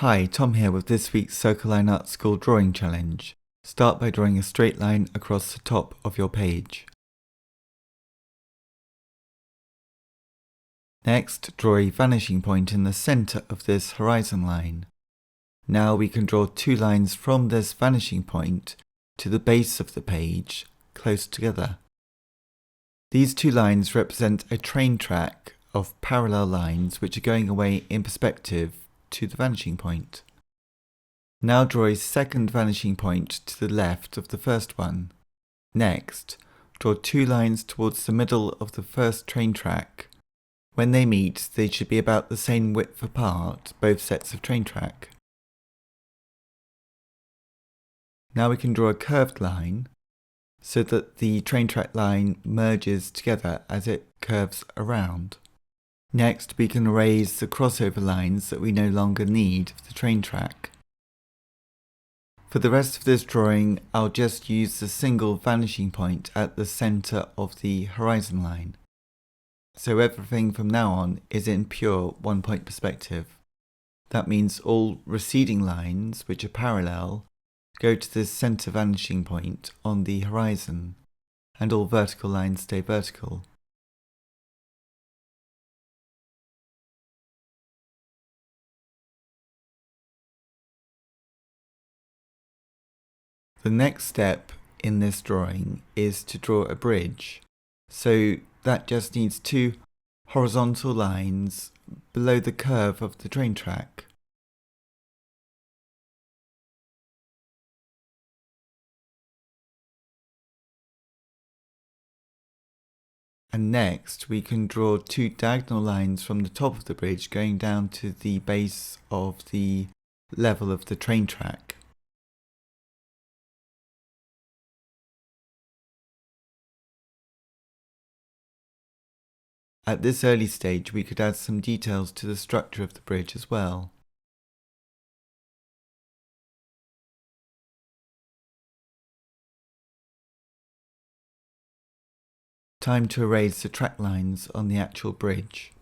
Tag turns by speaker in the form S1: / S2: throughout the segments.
S1: Hi, Tom here with this week's Circle Line Art School Drawing Challenge. Start by drawing a straight line across the top of your page. Next, draw a vanishing point in the centre of this horizon line. Now we can draw two lines from this vanishing point to the base of the page, close together. These two lines represent a train track of parallel lines which are going away in perspective to the vanishing point. Now draw a second vanishing point to the left of the first one. Next, draw two lines towards the middle of the first train track. When they meet, they should be about the same width apart, both sets of train track. Now we can draw a curved line so that the train track line merges together as it curves around. Next, we can erase the crossover lines that we no longer need for the train track. For the rest of this drawing, I'll just use the single vanishing point at the centre of the horizon line. So everything from now on is in pure one-point perspective. That means all receding lines, which are parallel, go to this centre vanishing point on the horizon, and all vertical lines stay vertical. The next step in this drawing is to draw a bridge. So that just needs two horizontal lines below the curve of the train track. And next we can draw two diagonal lines from the top of the bridge going down to the base of the level of the train track. At this early stage we could add some details to the structure of the bridge as well. Time to erase the track lines on the actual bridge.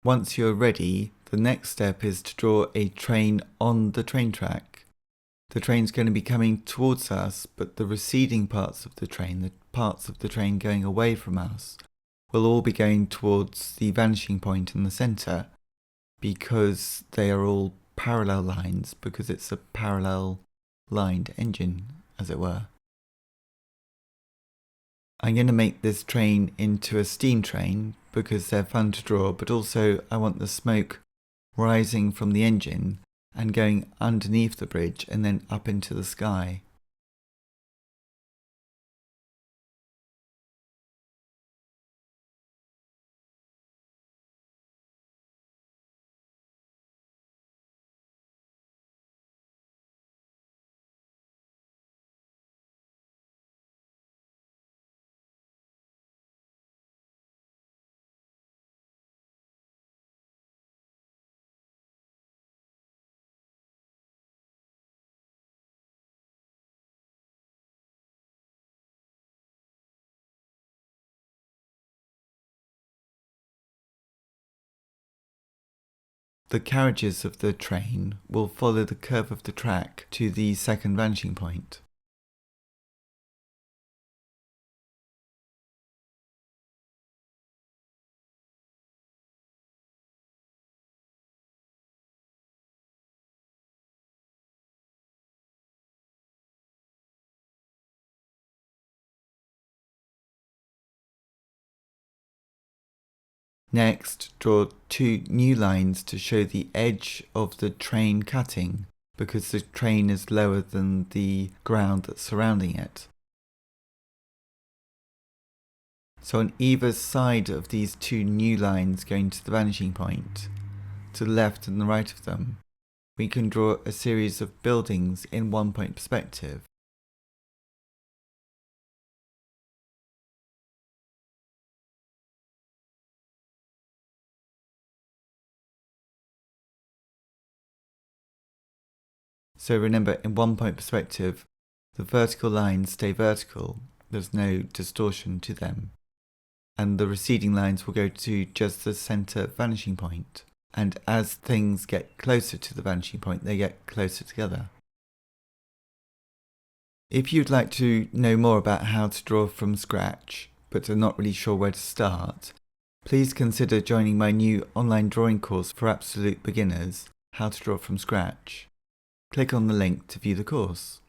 S1: Once you're ready, the next step is to draw a train on the train track. The train's going to be coming towards us, but the receding parts of the train, the parts of the train going away from us, will all be going towards the vanishing point in the centre, because they are all parallel lines, because it's a parallel lined engine, as it were. I'm going to make this train into a steam train because they're fun to draw, but also I want the smoke rising from the engine and going underneath the bridge and then up into the sky. The carriages of the train will follow the curve of the track to the second vanishing point. Next, draw two new lines to show the edge of the train cutting, because the train is lower than the ground that's surrounding it. So on either side of these two new lines going to the vanishing point, to the left and the right of them, we can draw a series of buildings in one-point perspective. So remember, in 1 point perspective, the vertical lines stay vertical, there's no distortion to them. And the receding lines will go to just the center vanishing point. And as things get closer to the vanishing point, they get closer together. If you'd like to know more about how to draw from scratch, but are not really sure where to start, please consider joining my new online drawing course for absolute beginners, How to Draw from Scratch. Click on the link to view the course.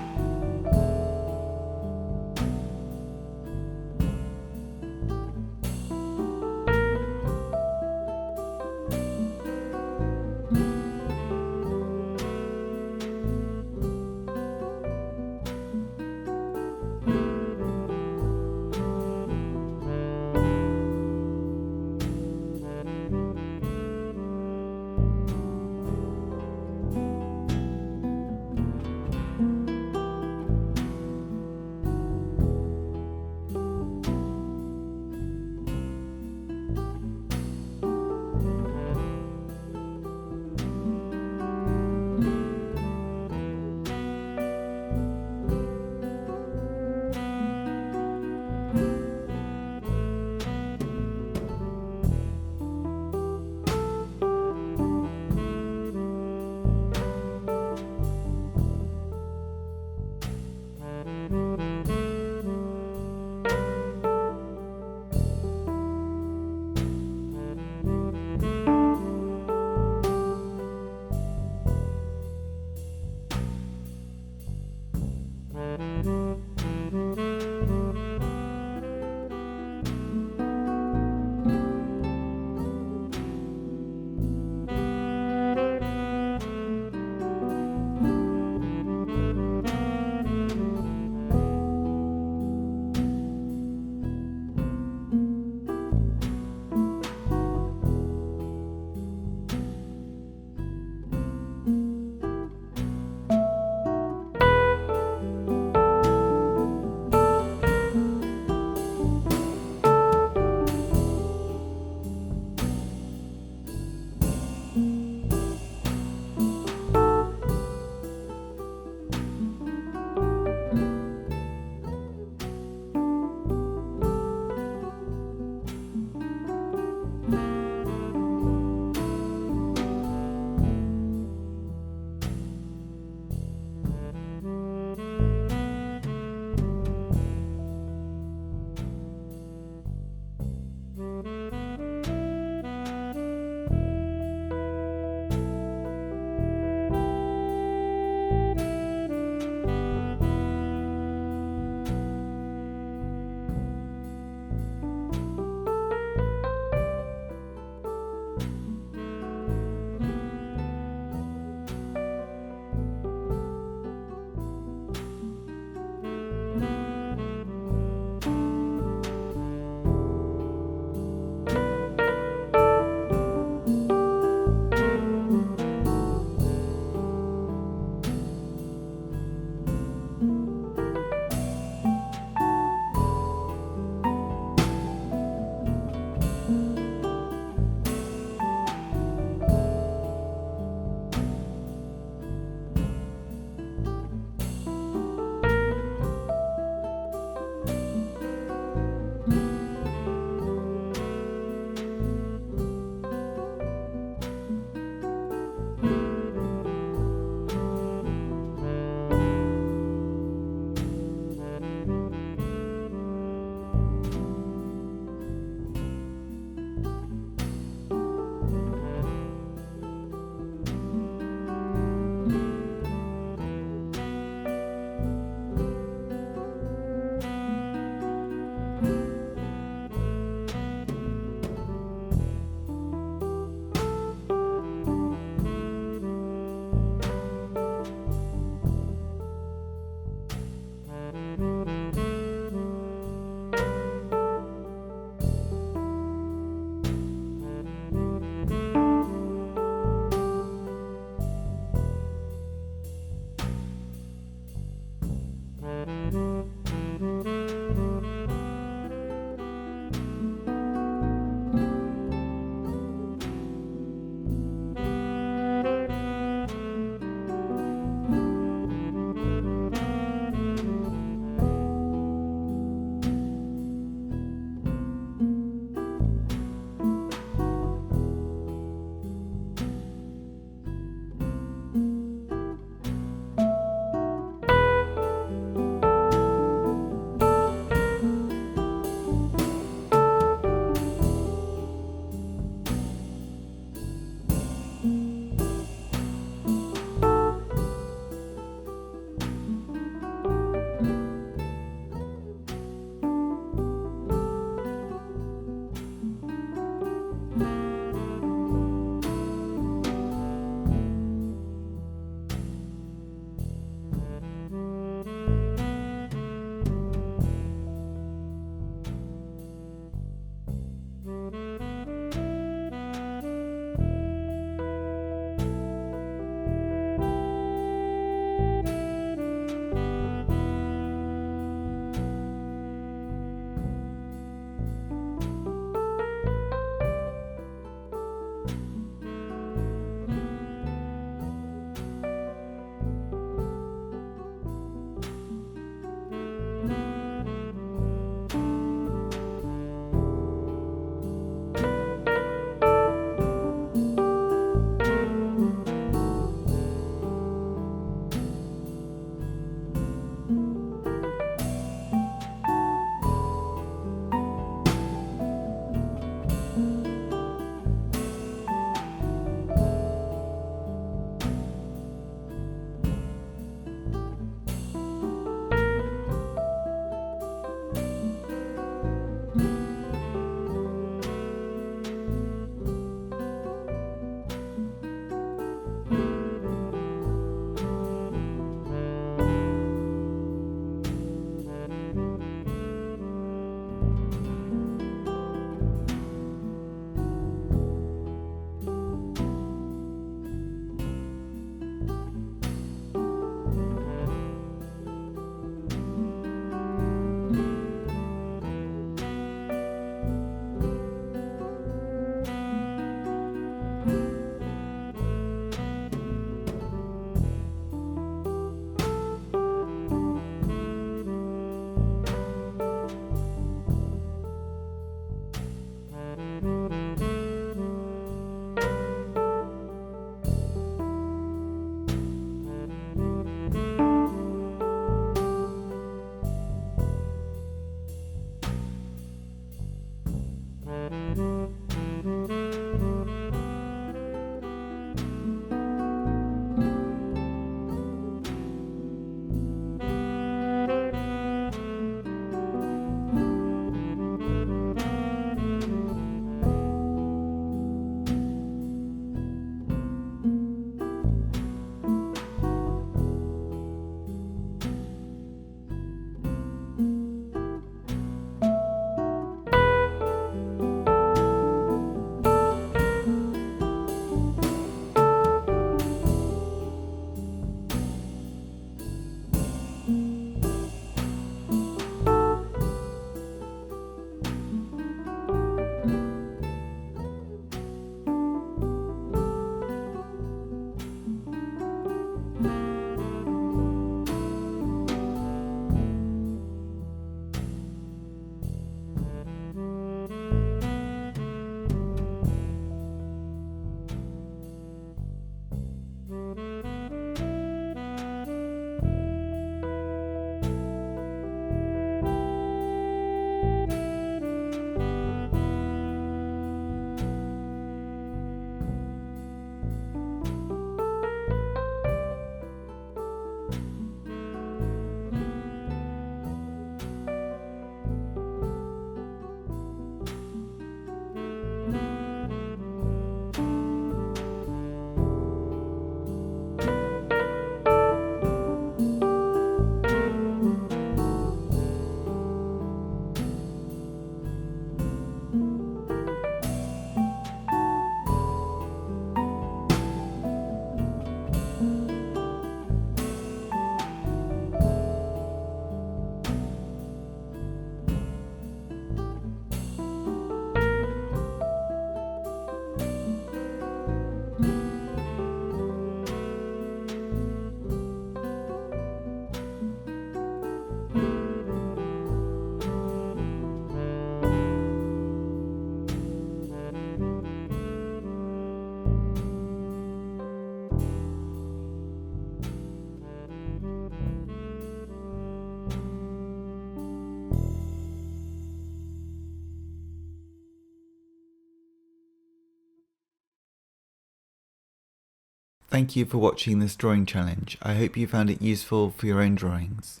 S1: Thank you for watching this drawing challenge. I hope you found it useful for your own drawings.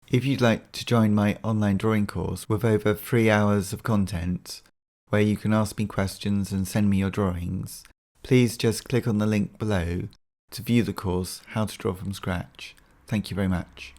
S1: If you'd like to join my online drawing course with over 3 hours of content, where you can ask me questions and send me your drawings, please just click on the link below to view the course How to Draw from Scratch. Thank you very much.